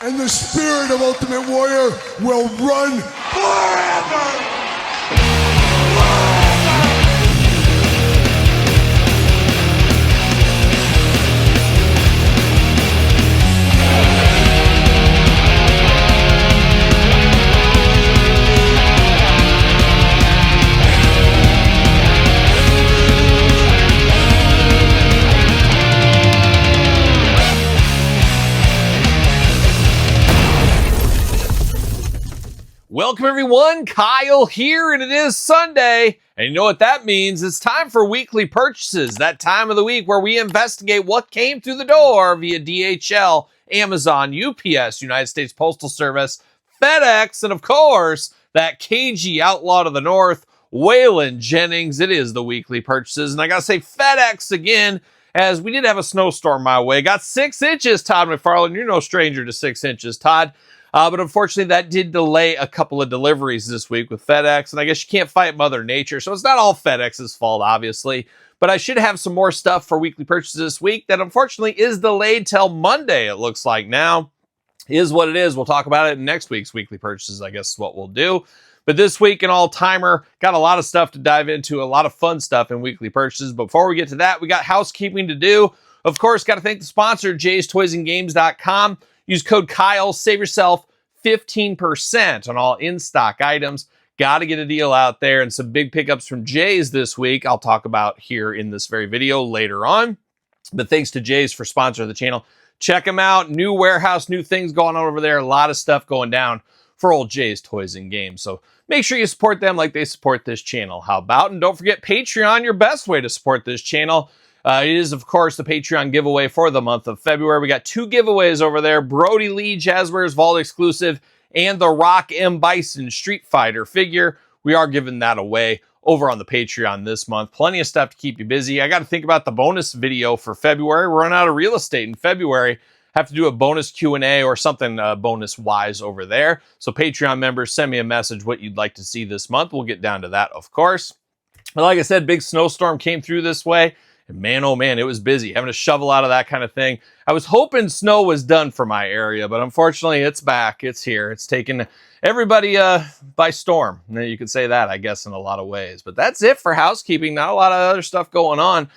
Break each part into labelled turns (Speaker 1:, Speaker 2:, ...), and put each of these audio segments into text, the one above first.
Speaker 1: and the spirit of Ultimate Warrior will run forever!
Speaker 2: Welcome everyone, Kyle here, and it is Sunday, and you know what that means? It's time for weekly purchases, that time of the week where we investigate what came through the door via DHL, Amazon, UPS, United States Postal Service, FedEx, and of course, that cagey outlaw to the north, Waylon Jennings. It is the weekly purchases, and I gotta say FedEx again, as we did have a snowstorm my way. Got 6 inches, Todd McFarland. You're no stranger to 6 inches, Todd. But unfortunately, that did delay a couple of deliveries this week with FedEx. And I guess you can't fight Mother Nature. So it's not all FedEx's fault, obviously. But I should have some more stuff for weekly purchases this week that unfortunately is delayed till Monday, it looks like now. Is what it is. We'll talk about it in next week's weekly purchases, I guess is what we'll do. But this week, an all-timer. Got a lot of stuff to dive into. A lot of fun stuff in weekly purchases. Before we get to that, we got housekeeping to do. Of course, got to thank the sponsor, jaystoysandgames.com. Use code Kyle, save yourself 15% on all in-stock items. Got to get a deal out there, and some big pickups from Jay's this week I'll talk about here in this very video later on. But thanks to Jay's for sponsoring the channel. Check them out. New warehouse, new things going on over there. A lot of stuff going down for old Jay's Toys and Games. So make sure you support them like they support this channel. How about? And don't forget Patreon, your best way to support this channel. It is, of course, the Patreon giveaway for the month of February. We got 2 giveaways over there. Brody Lee, Jazzwares Vault exclusive, and the Rock M. Bison Street Fighter figure. We are giving that away over on the Patreon this month. Plenty of stuff to keep you busy. I got to think about the bonus video for February. We're running out of real estate in February. Have to do a bonus Q&A or something bonus-wise over there. So Patreon members, send me a message what you'd like to see this month. We'll get down to that, of course. But like I said, big snowstorm came through this way. And man, oh man, it was busy. Having to shovel out of that kind of thing. I was hoping snow was done for my area, but unfortunately it's back. It's here. It's taken everybody by storm. You could say that, I guess, in a lot of ways. But that's it for housekeeping. Not a lot of other stuff going on.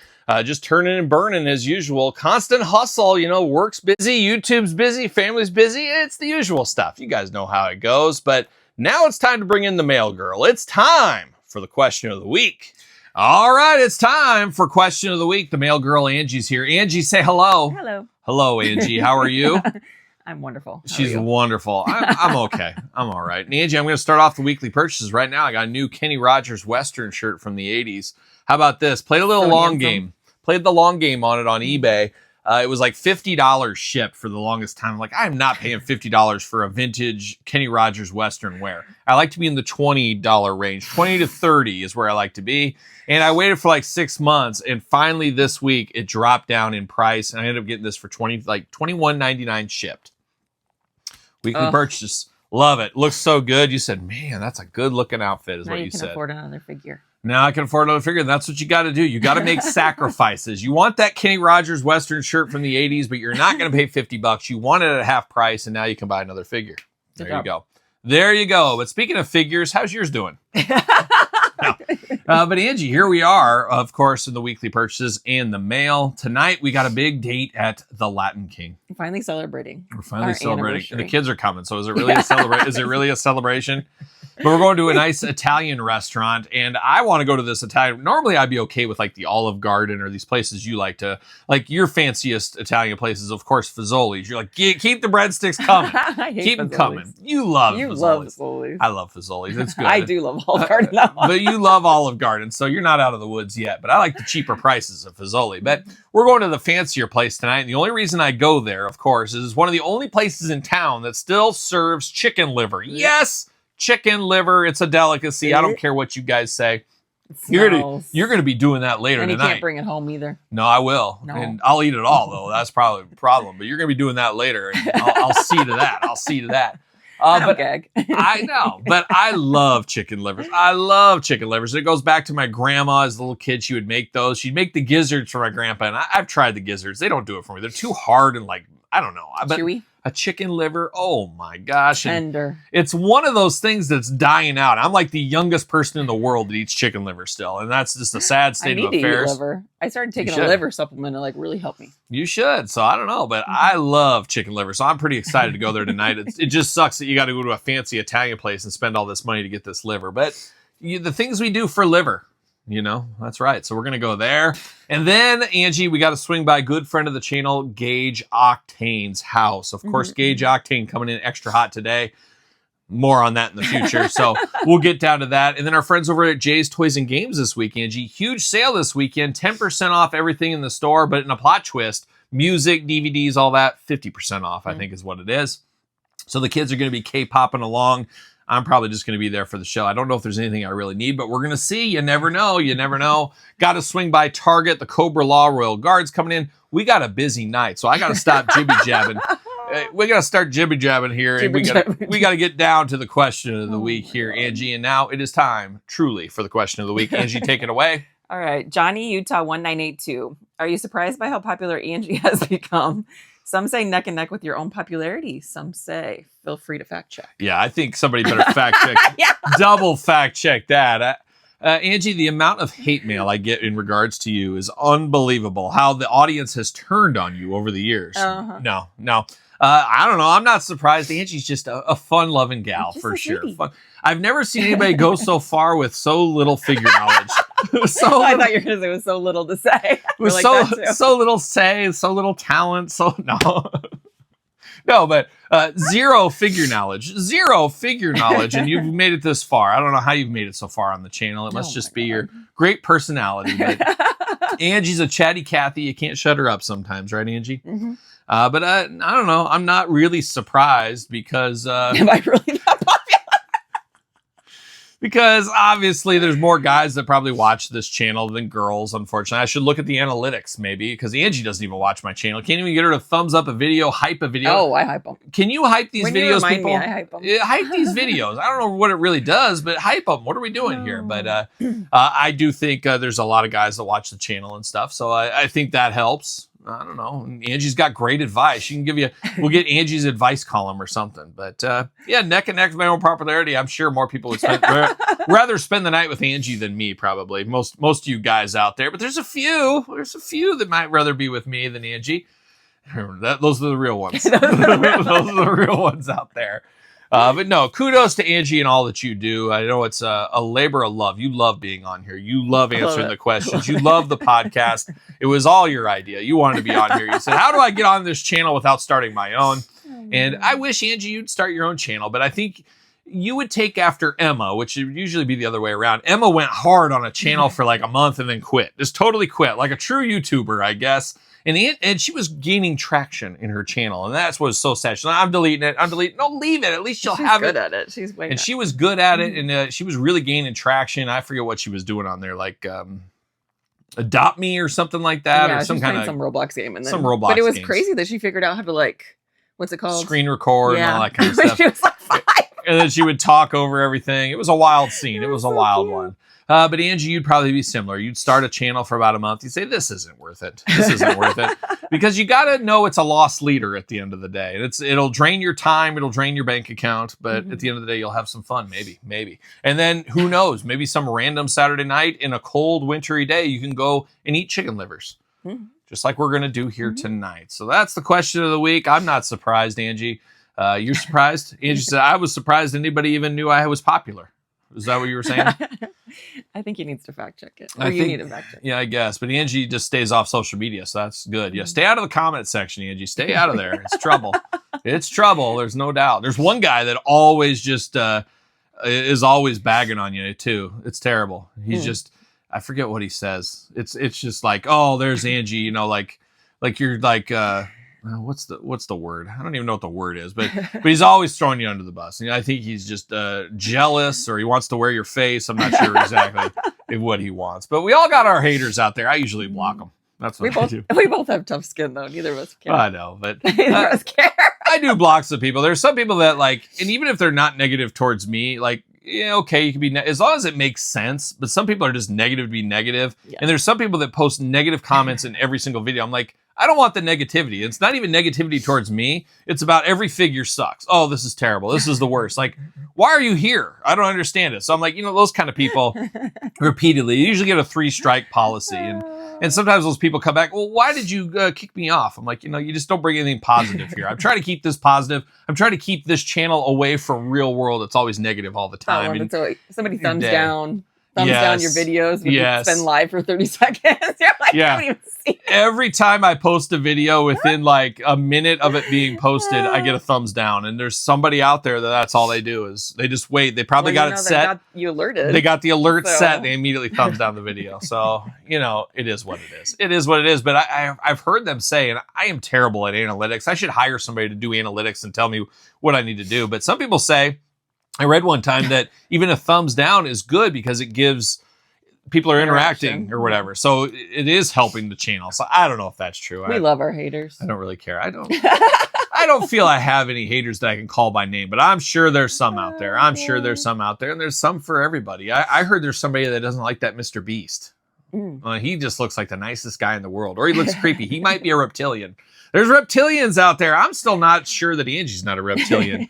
Speaker 2: Just turning and burning as usual. Constant hustle, you know, work's busy, YouTube's busy, family's busy. It's the usual stuff. You guys know how it goes. But now it's time to bring in the mail girl. It's time for the question of the week. All right, it's time for question of the week. The mail girl, Angie's here. Angie, say hello.
Speaker 3: Hello.
Speaker 2: Hello, Angie. How are you?
Speaker 3: I'm wonderful.
Speaker 2: She's wonderful. I'm okay. I'm all right. And Angie, I'm going to start off the weekly purchases right now. I got a new Kenny Rogers Western shirt from the 80s. How about this? Played a little long game. Played the long game on it on eBay. It was like $50 shipped for the longest time. I'm like, I'm not paying $50 for a vintage Kenny Rogers Western wear. I like to be in the $20 range. 20 to 30 is where I like to be. And I waited for like 6 months, and finally this week it dropped down in price, and I ended up getting this for $21.99 shipped. Weekly purchase. Love it. Looks so good. You said, man, that's a good looking outfit, is what you said.
Speaker 3: Now you can afford another figure.
Speaker 2: Now I can afford another figure, and that's what you got to do. You got to make sacrifices. You want that Kenny Rogers Western shirt from the 80s, but you're not going to pay $50. You want it at half price, and now you can buy another figure. There you go. There you go. But speaking of figures, how's yours doing? But Angie, here we are, of course, in the weekly purchases and the mail. Tonight, we got a big date at the Latin King.
Speaker 3: We're finally celebrating.
Speaker 2: We're finally celebrating. And the kids are coming, so is it really a celebration? Is it really a celebration? But we're going to a nice Italian restaurant, and I want to go to this Italian. Normally, I'd be okay with like the Olive Garden or these places you like to, like your fanciest Italian places, of course, Fazoli's. You're like, keep the breadsticks coming. Keep them coming. You love Fazoli's. I love Fazoli's. It's good.
Speaker 3: I do love Olive Garden.
Speaker 2: But you love Olive Garden, so you're not out of the woods yet. But I like the cheaper prices of Fazoli. But we're going to the fancier place tonight, and the only reason I go there, of course, is one of the only places in town that still serves chicken liver. Yes! Chicken liver, it's a delicacy. I don't care what you guys say. You're gonna be doing that later tonight.
Speaker 3: And you can't bring it home either.
Speaker 2: No, I will.
Speaker 3: No.
Speaker 2: And I'll eat it all, though. That's probably a problem. But you're gonna be doing that later. And I'll see to that. I'll see to that.
Speaker 3: But gag.
Speaker 2: I know, but I love chicken livers. I love chicken livers. It goes back to my grandma as a little kid. She would make those. She'd make the gizzards for my grandpa, and I've tried the gizzards. They don't do it for me. They're too hard and like, I don't know. But
Speaker 3: chewy?
Speaker 2: A chicken liver, oh my gosh.
Speaker 3: Tender.
Speaker 2: It's one of those things that's dying out. I'm like the youngest person in the world that eats chicken liver still, and that's just a sad state of affairs.
Speaker 3: I need to eat liver. I started taking a liver supplement to like really help me.
Speaker 2: You should. So I don't know, but I love chicken liver, so I'm pretty excited to go there tonight. It just sucks that you got to go to a fancy Italian place and spend all this money to get this liver, but the things we do for liver. That's right. So we're going to go there. And then, Angie, we got to swing by a good friend of the channel, Gage Octane's house. Of course, Gage Octane coming in extra hot today. More on that in the future. So we'll get down to that. And then our friends over at Jay's Toys and Games this week, Angie. Huge sale this weekend. 10% off everything in the store. But in a plot twist, music, DVDs, all that, 50% off, I think is what it is. So the kids are going to be K-popping along. I'm probably just going to be there for the show. I don't know if there's anything I really need, but we're going to see. You never know. You never know. Got to swing by Target. The Cobra Law Royal Guard's coming in. We got a busy night, so I got to stop jibby-jabbing. We got to start jibby-jabbing here, and we got to get down to the question of the week here, Angie. And now it is time, truly, for the question of the week. Angie, take it away.
Speaker 3: All right. Johnny Utah 1982. Are you surprised by how popular Angie has become? Some say neck and neck with your own popularity. Some say feel free to fact check.
Speaker 2: Yeah, I think somebody better fact check. Double fact check that. Angie, the amount of hate mail I get in regards to you is unbelievable. How the audience has turned on you over the years. No. I don't know. I'm not surprised. Angie's just a fun-loving gal for sure. I've never seen anybody go so far with so little figure knowledge.
Speaker 3: I thought you were going to say it was so little to say.
Speaker 2: With so little say, so little talent. No, but zero figure knowledge, and you've made it this far. I don't know how you've made it so far on the channel. It must just be your great personality. But Angie's a chatty Cathy. You can't shut her up sometimes, right, Angie? But I don't know. I'm not really surprised because...
Speaker 3: Am I really not popular?
Speaker 2: Because obviously there's more guys that probably watch this channel than girls, unfortunately. I should look at the analytics maybe, because Angie doesn't even watch my channel. Can't even get her to thumbs up a video, hype a video.
Speaker 3: Oh, I hype them.
Speaker 2: Can you hype these videos, people?
Speaker 3: Me, I hype them.
Speaker 2: Hype these videos. I don't know what it really does, but hype them. What are we doing here? But I do think there's a lot of guys that watch the channel and stuff, so I think that helps. I don't know. Angie's got great advice. She can we'll get Angie's advice column or something. But neck and neck with my own popularity. I'm sure more people would rather spend the night with Angie than me, probably. Most of you guys out there. But there's a few that might rather be with me than Angie. Those are the real ones. Those are the real ones out there. But no, kudos to Angie and all that you do. I know it's a labor of love. You love being on here. You love answering the questions. You love the podcast. It was all your idea. You wanted to be on here. You said, how do I get on this channel without starting my own? And I wish, Angie, you'd start your own channel. But I think you would take after Emma, which would usually be the other way around. Emma went hard on a channel for like a month and then quit. Just totally quit. Like a true YouTuber, I guess. And she was gaining traction in her channel, and that's what's so sad. She's like, I'm deleting it. No, leave it. At least she'll have it.
Speaker 3: She's good at it. She's way.
Speaker 2: And she was good at it, and she was really gaining traction. I forget what she was doing on there, like Adopt Me or something like that, or some kind of
Speaker 3: some Roblox game, and then
Speaker 2: some Roblox.
Speaker 3: But it was
Speaker 2: games.
Speaker 3: Crazy that she figured out how to what's it called?
Speaker 2: Screen record and all that kind of stuff.
Speaker 3: She was like 5.
Speaker 2: And then she would talk over everything. It was a wild scene. It was a wild one. But Angie, you'd probably be similar. You'd start a channel for about a month. You'd say, this isn't worth it. This isn't worth it. Because you got to know it's a lost leader at the end of the day. It'll drain your time. It'll drain your bank account. But at the end of the day, you'll have some fun. Maybe. And then who knows? Maybe some random Saturday night in a cold, wintry day, you can go and eat chicken livers. Just like we're going to do here tonight. So that's the question of the week. I'm not surprised, Angie. You're surprised? Angie said, I was surprised anybody even knew I was popular. Is that what you were saying?
Speaker 3: I think he needs to fact check it.
Speaker 2: You
Speaker 3: need to fact check.
Speaker 2: Yeah, I guess. But Angie just stays off social media, so that's good. Yeah, stay out of the comment section, Angie. Stay out of there. It's trouble. It's trouble. There's no doubt. There's one guy that always just is always bagging on you too. It's terrible. He's just, I forget what he says. It's just like, oh, there's Angie. Like you're like. What's the word? I don't even know what the word is, but he's always throwing you under the bus. I think he's just jealous, or he wants to wear your face. I'm not sure exactly what he wants, but we all got our haters out there. I usually block them. That's what I do.
Speaker 3: We both have tough skin, though. Neither of us care.
Speaker 2: I know, but
Speaker 3: neither of us care.
Speaker 2: I do block some people. There's some people that and even if they're not negative towards me, okay, you can be as long as it makes sense. But some people are just negative to be negative, and there's some people that post negative comments in every single video. I'm like, I don't want the negativity. It's not even negativity towards me. It's about every figure sucks. Oh, this is terrible. This is the worst. Like, why are you here? I don't understand it. So I'm like, those kind of people repeatedly, you usually get a 3-strike policy. And sometimes those people come back, well, why did you kick me off? I'm like, you just don't bring anything positive here. I'm trying to keep this positive. I'm trying to keep this channel away from real world. It's always negative all the time.
Speaker 3: And so somebody thumbs down your videos when you spend live for 30 seconds. You're like, I don't even see it.
Speaker 2: Every time I post a video within like a minute of it being posted, I get a thumbs down. And there's somebody out there that's all they do is they just wait. They probably got it set.
Speaker 3: Got you alerted.
Speaker 2: They got the alert set. They immediately thumbs down the video. So, it is what it is. It is what it is. But I've heard them say, and I am terrible at analytics. I should hire somebody to do analytics and tell me what I need to do. But some people say, I read one time that even a thumbs down is good because it gives people are interacting or whatever. So it is helping the channel. So I don't know if that's true.
Speaker 3: We love our haters.
Speaker 2: I don't really care. I don't feel I have any haters that I can call by name, but I'm sure there's some out there. I'm sure there's some out there, and there's some for everybody. I heard there's somebody that doesn't like that Mr. Beast. He just looks like the nicest guy in the world, or he looks creepy. He might be a reptilian. There's reptilians out there. I'm still not sure that Angie's not a reptilian,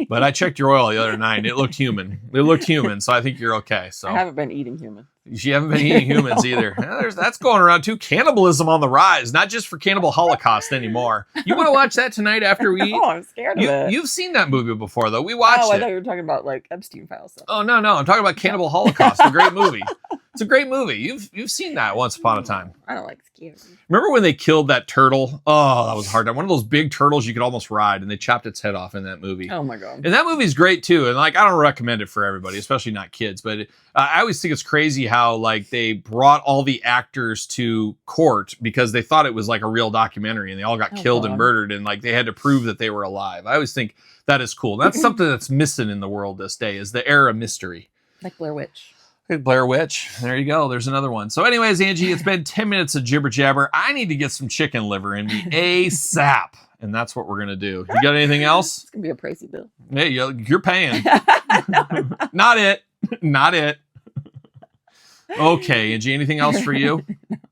Speaker 2: but I checked your oil the other night and it looked human. So I think you're okay. So
Speaker 3: I haven't been eating human.
Speaker 2: You haven't been eating humans either. That's going around too. Cannibalism on the rise, not just for Cannibal Holocaust anymore. You want to watch that tonight after we eat?
Speaker 3: Oh, I'm scared of it.
Speaker 2: You've seen that movie before, though. We watched it.
Speaker 3: Oh, I thought you were talking about like Epstein files. So.
Speaker 2: Oh, no. I'm talking about Cannibal Holocaust, a great movie. It's a great movie. You've seen that once upon a time.
Speaker 3: I don't like scary.
Speaker 2: Remember when they killed that turtle? Oh, that was hard. One of those big turtles you could almost ride, and they chopped its head off in that movie.
Speaker 3: Oh my god!
Speaker 2: And that movie's great too. And like, I don't recommend it for everybody, especially not kids. But I always think it's crazy how like they brought all the actors to court because they thought it was like a real documentary, and they all got killed and murdered, and like they had to prove that they were alive. I always think that is cool. That's something that's missing in the world this day is the air of mystery.
Speaker 3: Like Blair Witch.
Speaker 2: Blair Witch. There you go. There's another one. So anyways, Angie, it's been 10 minutes of jibber jabber. I need to get some chicken liver in me ASAP. And that's what we're going to do. You got anything else?
Speaker 3: It's going to be a pricey bill.
Speaker 2: Hey, you're paying. Not it. Okay, Angie, anything else for you?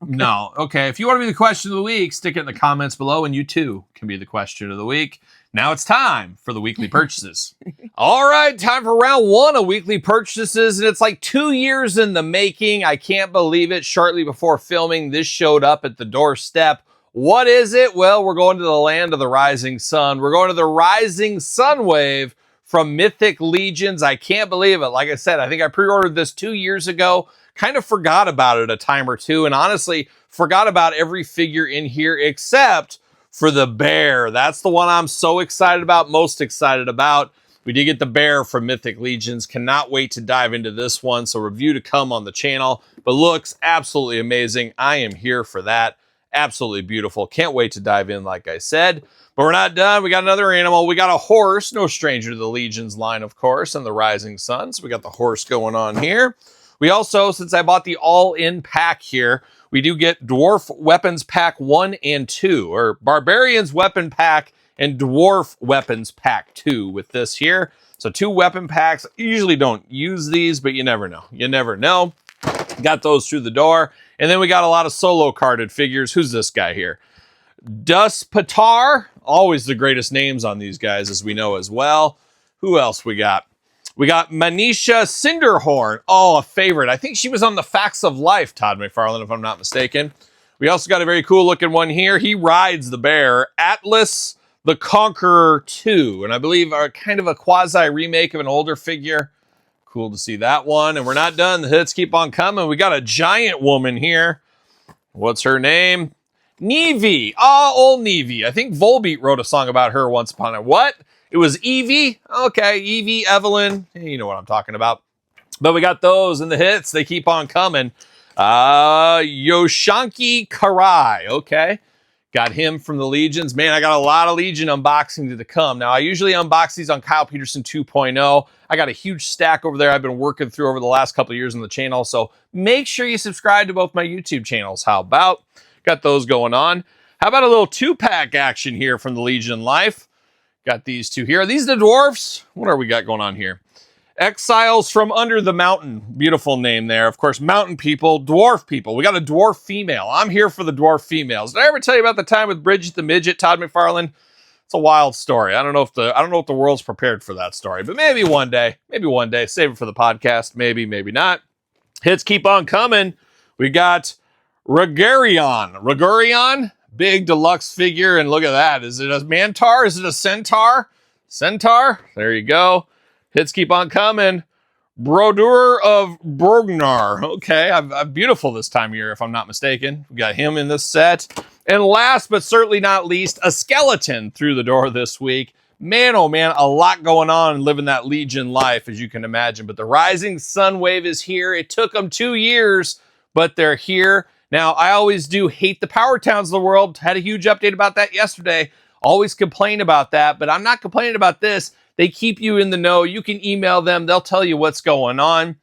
Speaker 2: No. Okay. If you want to be the question of the week, stick it in the comments below and you too can be the question of the week. Now it's time for the weekly purchases. All right, time for round one of weekly purchases. And it's like 2 years in the making. I can't believe it. Shortly before filming, this showed up at the doorstep. What is it? Well, we're going to the land of the rising sun. We're going to the rising sun wave from Mythic Legions. I can't believe it. Like I said, I think I pre-ordered this 2 years ago. Kind of forgot about it a time or two. And honestly, forgot about every figure in here except for the bear. That's the one I'm so excited about, most excited about. We did get the bear from Mythic Legions. Cannot wait to dive into this one. So review to come on the channel, but looks absolutely amazing. I am here for that. Absolutely beautiful. Can't wait to dive in, like I said. But we're not done. We got another animal. We got a horse. No stranger to the Legions line, of course, and the Rising Sun. So we got the horse going on here. We also, since I bought the all-in pack here, we do get Dwarf Weapons Pack 1 and 2, or Barbarians Weapon Pack and Dwarf Weapons Pack 2 with this here. So 2 weapon packs. Usually don't use these, but you never know. You never know. Got those through the door. And then we got a lot of solo carded figures. Who's this guy here? Duspatar. Always the greatest names on these guys, as we know as well. Who else we got? We got Manisha Cinderhorn. Oh, a favorite. I think she was on the Facts of Life, Todd McFarlane, if I'm not mistaken. We also got a very cool looking one here. He rides the bear. Atlas the Conqueror 2. And I believe are kind of a quasi remake of an older figure. Cool to see that one. And we're not done. The hits keep on coming. We got a giant woman here. What's her name? Nevi. Oh, old Nevi. I think Volbeat wrote a song about her once upon a what? It was Evie. Okay, Evie, Evelyn. You know what I'm talking about. But we got those and the hits. They keep on coming. Yoshanki Karai. Okay. Got him from the Legions. Man, I got a lot of Legion unboxing to come. Now, I usually unbox these on Kyle Peterson 2.0. I got a huge stack over there I've been working through over the last couple of years on the channel. So make sure you subscribe to both my YouTube channels. How about? Got those going on. How about a little 2-pack action here from the Legion Life? Got these two here. Are these the dwarfs? What are we got going on here? Exiles from Under the Mountain. Beautiful name there. Of course, mountain people, dwarf people. We got a dwarf female. I'm here for the dwarf females. Did I ever tell you about the time with Bridget the Midget, Todd McFarlane? It's a wild story. I don't know if the world's prepared for that story, but maybe one day. Save it for the podcast. Maybe, maybe not. Hits keep on coming. We got Ragurion, big deluxe figure, and look at that. Is it a Mantar? Is it a Centaur? Centaur? There you go. Hits keep on coming. Brodeur of Brognar. Okay, I'm beautiful this time of year, if I'm not mistaken. We got him in this set. And last but certainly not least, a skeleton through the door this week. Man, oh man, a lot going on living that Legion life, as you can imagine. But the Rising Sun Wave is here. It took them 2 years, but they're here. Now, I always do hate the Power Towns of the world. Had a huge update about that yesterday. Always complain about that, but I'm not complaining about this. They keep you in the know. You can email them. They'll tell you what's going on.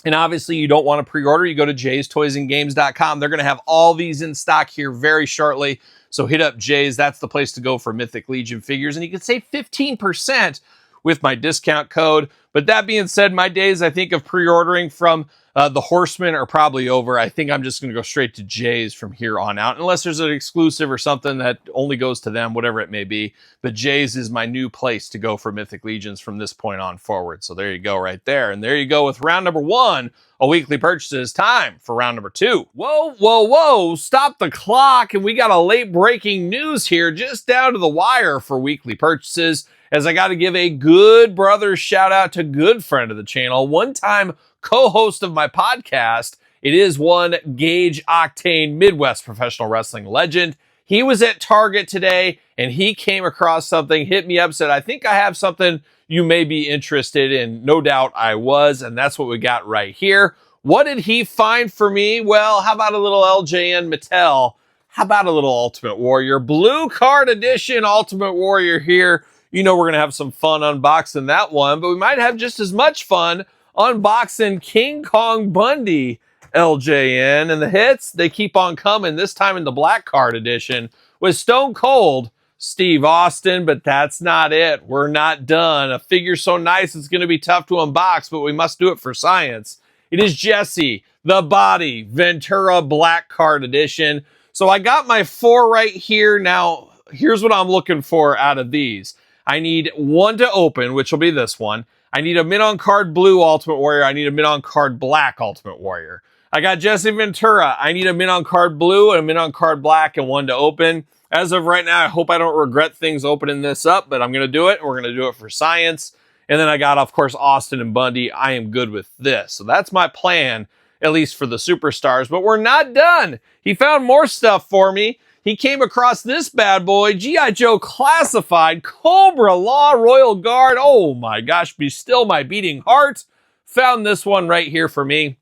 Speaker 2: And obviously, you don't want to pre-order. You go to jaystoysandgames.com. They're going to have all these in stock here very shortly. So hit up Jay's. That's the place to go for Mythic Legion figures. And you can save 15% with my discount code. But that being said, my days, I think, of pre-ordering from the Horsemen are probably over. I think I'm just going to go straight to Jay's from here on out, unless there's an exclusive or something that only goes to them, whatever it may be. But Jay's is my new place to go for Mythic Legions from this point on forward. So there you go right there. And there you go with round number 1 of weekly purchases. Time for round number 2. Whoa. Stop the clock. And we got a late breaking news here, just down to the wire for weekly purchases, as I got to give a good brother shout out to good friend of the channel, one-time co-host of my podcast. It is one Gage Octane, Midwest professional wrestling legend. He was at Target today and he came across something, hit me up, said, I think I have something you may be interested in. No doubt I was, and that's what we got right here. What did he find for me? Well, how about a little LJN Mattel? How about a little Ultimate Warrior? Blue card edition Ultimate Warrior here. You know we're going to have some fun unboxing that one, but we might have just as much fun unboxing King Kong Bundy LJN. And the hits, they keep on coming, this time in the black card edition with Stone Cold Steve Austin, but that's not it. We're not done. A figure so nice it's going to be tough to unbox, but we must do it for science. It is Jesse the Body Ventura black card edition. So I got my 4 right here. Now, here's what I'm looking for out of these. I need one to open, which will be this one. I need a mid-on-card blue Ultimate Warrior. I need a mid-on-card black Ultimate Warrior. I got Jesse Ventura. I need a mid-on-card blue and a mid-on-card black and one to open. As of right now, I hope I don't regret things opening this up, but I'm going to do it. We're going to do it for science. And then I got, of course, Austin and Bundy. I am good with this. So that's my plan, at least for the superstars. But we're not done. He found more stuff for me. He came across this bad boy, G.I. Joe Classified Cobra Law Royal Guard. Oh my gosh, be still my beating heart. Found this one right here for me.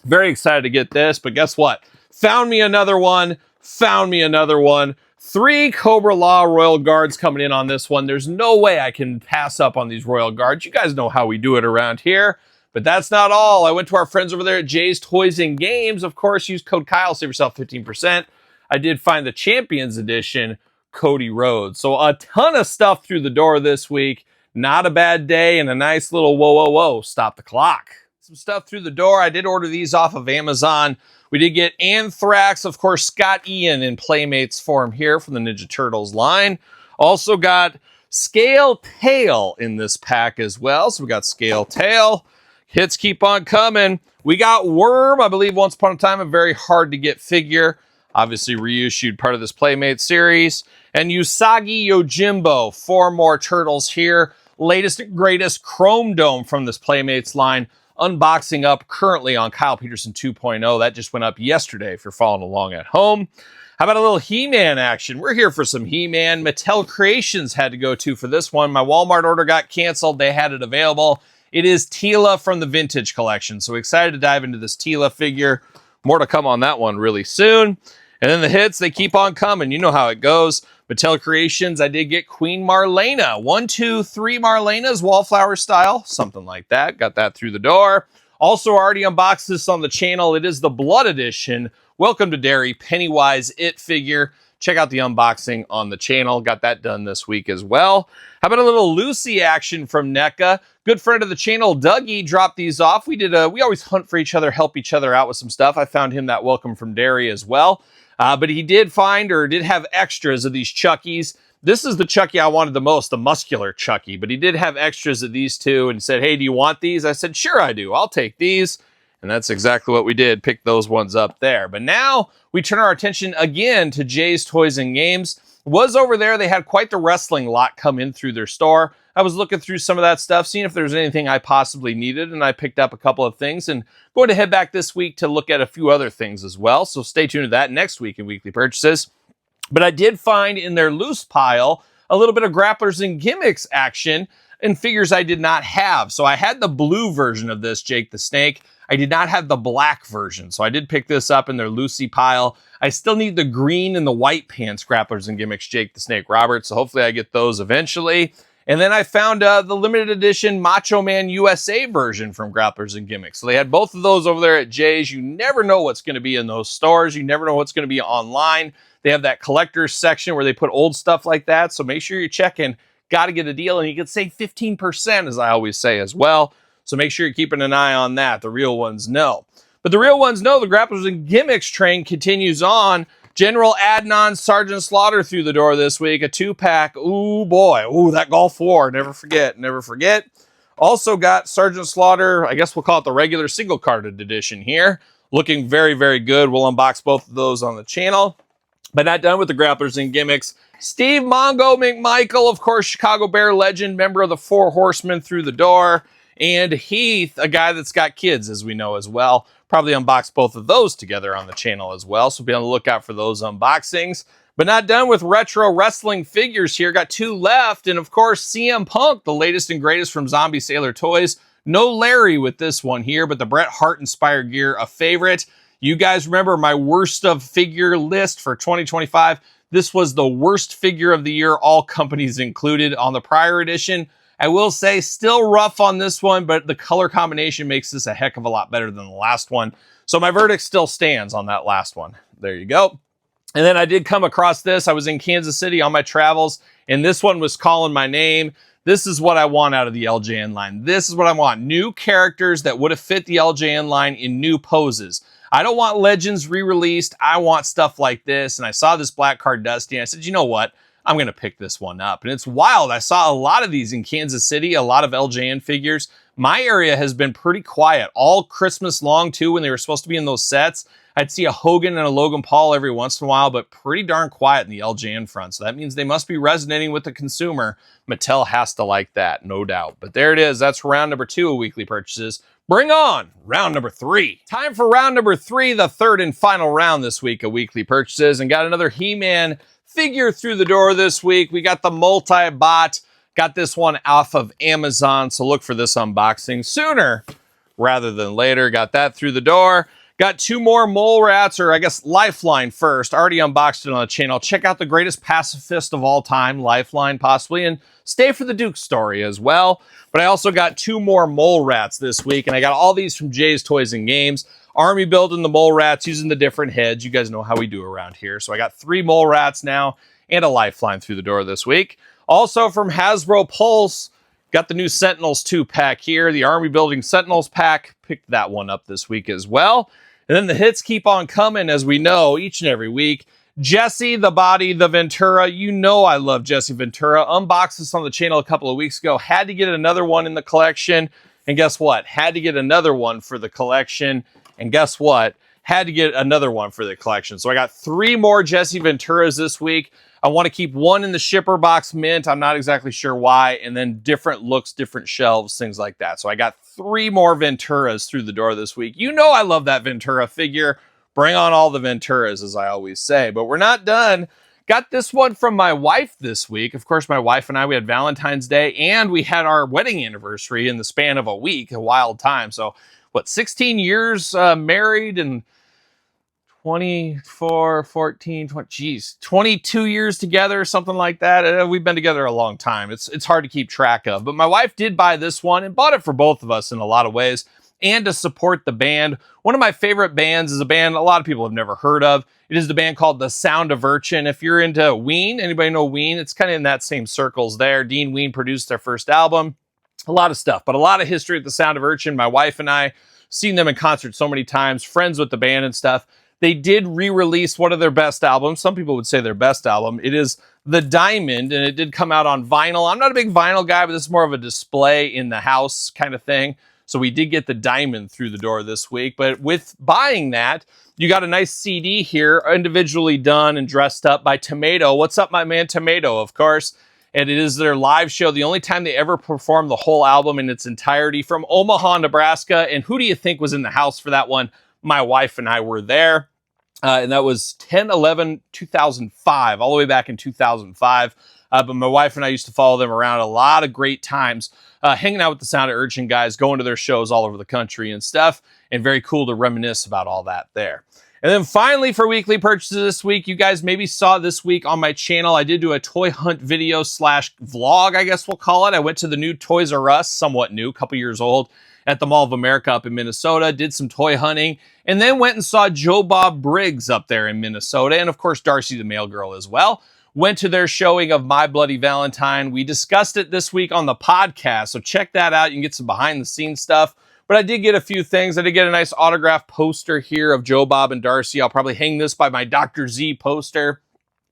Speaker 2: Very excited to get this, but guess what? Found me another one. 3 Cobra Law Royal Guards coming in on this one. There's no way I can pass up on these Royal Guards. You guys know how we do it around here. But that's not all. I went to our friends over there at Jay's Toys and Games. Of course, use code Kyle, save yourself 15%. I did find the Champions Edition Cody Rhodes. So a ton of stuff through the door this week. Not a bad day and a nice little whoa, stop the clock. Some stuff through the door. I did order these off of Amazon. We did get Anthrax, of course, Scott Ian in Playmates form here from the Ninja Turtles line. Also got Scale Tail in this pack as well. So we got Scale Tail. Hits keep on coming. We got Worm, I believe once upon a time, a very hard to get figure. Obviously reissued part of this Playmate series. And Usagi Yojimbo, 4 more turtles here. Latest and greatest Chrome Dome from this Playmates line. Unboxing up currently on Kyle Peterson 2.0. That just went up yesterday if you're following along at home. How about a little He-Man action? We're here for some He-Man. Mattel Creations had to go to for this one. My Walmart order got canceled. They had it available. It is Teela from the Vintage Collection. So excited to dive into this Teela figure. More to come on that one really soon. And then the hits, they keep on coming. You know how it goes. Mattel Creations, I did get Queen Marlena. 1, 2, 3 Marlenas, Wallflower style. Something like that. Got that through the door. Also already unboxed this on the channel. It is the Blood Edition. Welcome to Derry. Pennywise It figure. check out the unboxing on the channel. Got that done this week as well. How about a little Lucy action from NECA? Good friend of the channel, Dougie, dropped these off. We always hunt for each other, help each other out with some stuff. I found him that Welcome from Derry as well. But he did have extras of these Chuckies. This is the Chucky I wanted the most, the muscular Chucky. But he did have extras of these two and said, hey, do you want these? I said, sure I do. I'll take these. And that's exactly what we did. Pick those ones up there. But now we turn our attention again to Jay's Toys and Games. Was over there. They had quite the wrestling lot come in through their store. I was looking through some of that stuff, seeing if there's anything I possibly needed, and I picked up a couple of things and going to head back this week to look at a few other things as well. So stay tuned to that next week in Weekly Purchases. But I did find in their loose pile a little bit of Grapplers and Gimmicks action and figures I did not have. So I had the blue version of this, Jake the Snake. I did not have the black version, so I did pick this up in their Lucy pile. I still need the green and the white pants Grapplers and Gimmicks Jake the Snake Roberts, so hopefully I get those eventually. And then I found the limited edition Macho Man USA version from Grapplers and Gimmicks. So they had both of those over there at Jay's. You never know what's going to be in those stores. You never know what's going to be online. They have that collector's section where they put old stuff like that, so make sure you're checking. Got to get a deal, and you can save 15%, as I always say as well. So make sure you're keeping an eye on that. The real ones know. But the real ones know the Grapplers and Gimmicks train continues on. General Adnan Sergeant Slaughter through the door this week. A 2-pack. Ooh, boy. Ooh, that Gulf War. Never forget. Never forget. Also got Sergeant Slaughter. I guess we'll call it the regular single-carded edition here. Looking very, very good. We'll unbox both of those on the channel. But not done with the Grapplers and Gimmicks. Steve Mongo McMichael, of course, Chicago Bear legend, member of the Four Horsemen through the door. And Heath, a guy that's got kids, as we know as well. Probably unbox both of those together on the channel as well. So be on the lookout for those unboxings. But not done with retro wrestling figures here. Got 2 left. And of course, CM Punk, the latest and greatest from Zombie Sailor Toys. No Larry with this one here, but the Bret Hart inspired gear, a favorite. You guys remember my worst of figure list for 2025. This was the worst figure of the year, all companies included on the prior edition. I will say, still rough on this one, but the color combination makes this a heck of a lot better than the last one. So my verdict still stands on that last one. There you go. And then I did come across this. I was in Kansas City on my travels, and this one was calling my name. This is what I want out of the LJN line. This is what I want. New characters that would have fit the LJN line in new poses. I don't want Legends re-released. I want stuff like this. And I saw this Black Card Dusty, and I said, you know what? I'm going to pick this one up. And it's wild. I saw a lot of these in Kansas City, a lot of LJN figures. My area has been pretty quiet all Christmas long, too, when they were supposed to be in those sets. I'd see a Hogan and a Logan Paul every once in a while, but pretty darn quiet in the LJN front. So that means they must be resonating with the consumer. Mattel has to like that, no doubt. But there it is. That's round number 2 of weekly purchases. Bring on round number 3. Time for round number 3, the third and final round this week of weekly purchases. And got another He-Man figure through the door this week. We got the multi-bot. Got this one off of Amazon, so look for this unboxing sooner rather than later. Got that through the door. Got 2 more mole rats, or I guess Lifeline first. Already unboxed it on the channel. Check out the greatest pacifist of all time, Lifeline possibly, and stay for the Duke story as well. But I also got 2 more mole rats this week, and I got all these from Jay's Toys and Games. Army building the mole rats using the different heads. You guys know how we do around here. So I got 3 mole rats now and a Lifeline through the door this week. Also from Hasbro Pulse, got the new Sentinels 2-pack here. The Army building Sentinels pack. Picked that one up this week as well. And then the hits keep on coming, as we know, each and every week. Jesse, the Body, the Ventura. You know I love Jesse Ventura. Unboxed this on the channel a couple of weeks ago. Had to get another one in the collection. And guess what? Had to get another one for the collection. And guess what? Had to get another one for the collection. So I got 3 more Jesse Venturas this week. I want to keep one in the shipper box mint. I'm not exactly sure why. And then different looks, different shelves, things like that. So I got 3 more Venturas through the door this week. You know I love that Ventura figure. Bring on all the Venturas, as I always say. But we're not done. Got this one from my wife this week. Of course, my wife and I, we had Valentine's Day, and we had our wedding anniversary in the span of a week. A wild time. So, 16 years married and 24, 14, 20, geez, 22 years together, something like that. We've been together a long time. It's hard to keep track of. But my wife did buy this one and bought it for both of us in a lot of ways. and to support the band. One of my favorite bands is a band a lot of people have never heard of. It is the band called The Sound of Urchin. If you're into Ween, anybody know Ween? It's kind of in that same circles there. Dean Ween produced their first album. A lot of stuff, but a lot of history at The Sound of Urchin. My wife and I seen them in concert so many times, friends with the band and stuff. They did re-release one of their best albums. Some people would say their best album. It is The Diamond, and it did come out on vinyl. I'm not a big vinyl guy, but this is more of a display in the house kind of thing. So we did get The Diamond through the door this week. But with buying that, you got a nice CD here, individually done and dressed up by Tomato. What's up, my man Tomato, of course. And it is their live show, the only time they ever performed the whole album in its entirety from Omaha, Nebraska. And who do you think was in the house for that one? My wife and I were there. And that was 10/11/2005, all the way back in 2005. But my wife and I used to follow them around a lot of great times, hanging out with the Sound of Urchin guys, going to their shows all over the country and stuff. And very cool to reminisce about all that there. And then finally, for weekly purchases this week, you guys maybe saw this week on my channel, I did do a toy hunt video / vlog, I guess we'll call it. I went to the new Toys R Us, somewhat new, a couple years old, at the Mall of America up in Minnesota, did some toy hunting, and then went and saw Joe Bob Briggs up there in Minnesota, and of course, Darcy the Mail Girl as well. Went to their showing of My Bloody Valentine. We discussed it this week on the podcast, so check that out. You can get some behind-the-scenes stuff. But I did get a few things. I did get a nice autographed poster here of Joe Bob and Darcy. I'll probably hang this by my Dr. Z poster.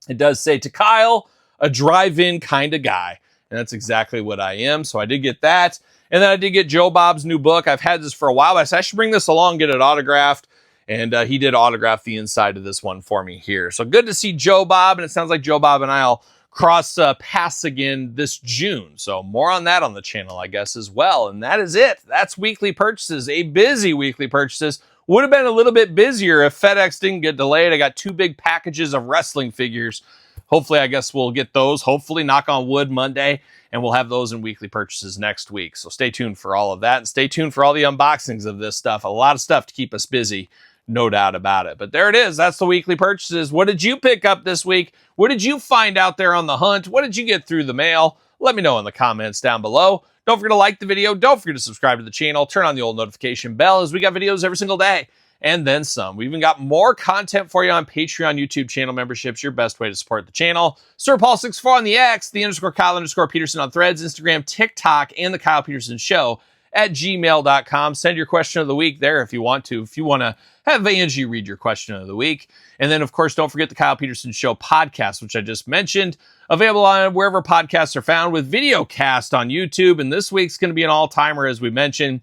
Speaker 2: It does say, "To Kyle, a drive-in kind of guy." And that's exactly what I am. So I did get that. And then I did get Joe Bob's new book. I've had this for a while, but I said I should bring this along, get it autographed. And he did autograph the inside of this one for me here. So good to see Joe Bob. And it sounds like Joe Bob and I'll cross paths again this June. So more on that on the channel, I guess, as well. And that is it. That's weekly purchases. A busy weekly purchases. Would have been a little bit busier if FedEx didn't get delayed. I got 2 big packages of wrestling figures. Hopefully, I guess we'll get those. Hopefully, knock on wood, Monday. And we'll have those in weekly purchases next week. So stay tuned for all of that. And stay tuned for all the unboxings of this stuff. A lot of stuff to keep us busy. No doubt about it. But there it is. That's the weekly purchases. What did you pick up this week? What did you find out there on the hunt? What did you get through the mail? Let me know in the comments down below. Don't forget to like the video. Don't forget to subscribe to the channel. Turn on the old notification bell as we got videos every single day. And then some. We even got more content for you on Patreon, YouTube channel memberships. Your best way to support the channel. Sir Paul64 on the X, the _Kyle_Peterson on Threads, Instagram, TikTok, and the Kyle Peterson Show at gmail.com. Send your question of the week there if you want to. If you want to have Angie read your question of the week. And then, of course, don't forget the Kyle Peterson Show podcast, which I just mentioned. Available on wherever podcasts are found with video cast on YouTube. And this week's going to be an all-timer, as we mentioned.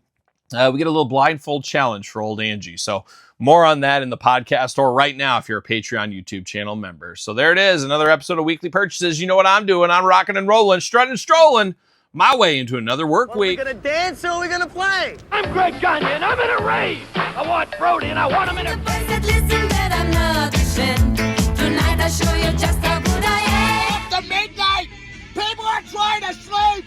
Speaker 2: We get a little blindfold challenge for old Angie. So more on that in the podcast or right now if you're a Patreon YouTube channel member. So there it is. Another episode of Weekly Purchases. You know what I'm doing. I'm rocking and rolling, strutting and strolling my way into another work week.
Speaker 4: Are we gonna dance or are we gonna play?
Speaker 5: I'm Greg Gagne and I'm in a rave. I want Brody and I want him in a...
Speaker 6: Listen that I'm not ashamed. Tonight I show you just how good I am.
Speaker 7: After midnight, people are trying to sleep.